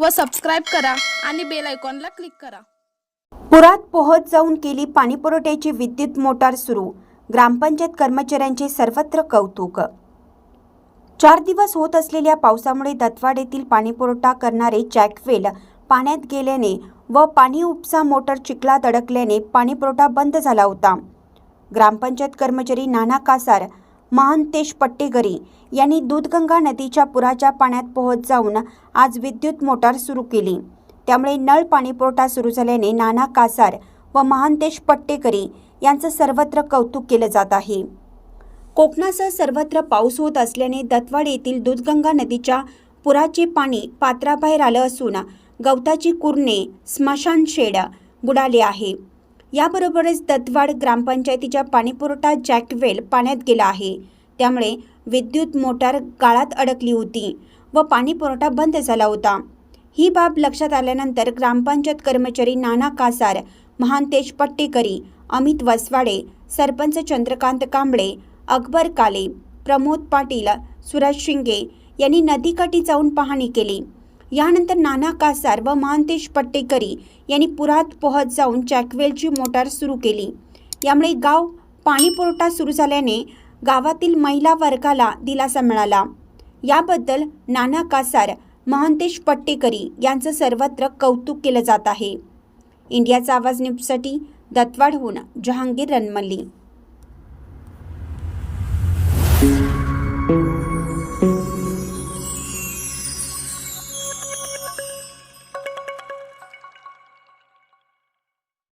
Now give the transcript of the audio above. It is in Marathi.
व सबस्क्राईब करा आणि बेल आयकॉनला क्लिक करा। पुरात पोहोच जाऊन केली पाणीपुरवठ्याची विद्युत मोटार सुरू। ग्रामपंचायत कर्मचाऱ्यांचे सर्वत्र कौतुक। 4 दिवस होत असलेल्या पावसामुळे दत्तवाड येथील पाणीपुरवठा करणारे जॅकवेल पाण्यात गेल्याने व पाणी उपसा मोटार चिखलात अडकल्याने पाणीपुरवठा बंद झाला होता। ग्रामपंचायत कर्मचारी नाना कासार, महंतेश पट्टेगरी यांनी दूधगंगा नदीच्या पुराच्या पाण्यात पोहोच जाऊन आज विद्युत मोटार सुरू केली। त्यामुळे नळ पाणीपुरवठा सुरू झाल्याने नाना कासार व महंतेश पट्टेगरी यांचं सर्वत्र कौतुक केलं जात आहे। कोकणासह सर्वत्र पाऊस होत असल्याने दत्तवाड येथील दूधगंगा नदीच्या पुराचे पाणी पात्राबाहेर आलं असून गवताची कुरणे, स्मशान शेड बुडाले आहे। याबरोबरच दत्तवाड ग्रामपंचायतीच्या पाणीपुरवठा जॅकवेल पाण्यात गेला आहे। त्यामुळे विद्युत मोटार गाळात अडकली होती व पाणीपुरवठा बंद झाला होता। ही बाब लक्षात आल्यानंतर ग्रामपंचायत कर्मचारी नाना कासार, महंतेश पट्टेगरी, अमित वसवाडे, सरपंच चंद्रकांत कांबळे, अकबर काले, प्रमोद पाटील, सुरज शिंगे यांनी नदीकाठी जाऊन पाहणी केली। यानंतर नाना कासार व महंतेश पट्टेगरी यांनी पुरात पोहोच जाऊन जॅकवेलची मोटार सुरू केली। यामुळे गाव पाणीपुरवठा सुरू झाल्याने गावातील महिला वर्गाला दिलासा मिळाला। याबद्दल नाना कासार, महंतेश पट्टेगरी यांचं सर्वत्र कौतुक केलं जात आहे। इंडियाचा आवाज न्यूजसाठी दत्तवाडहून जहांगीर रणमल्ली।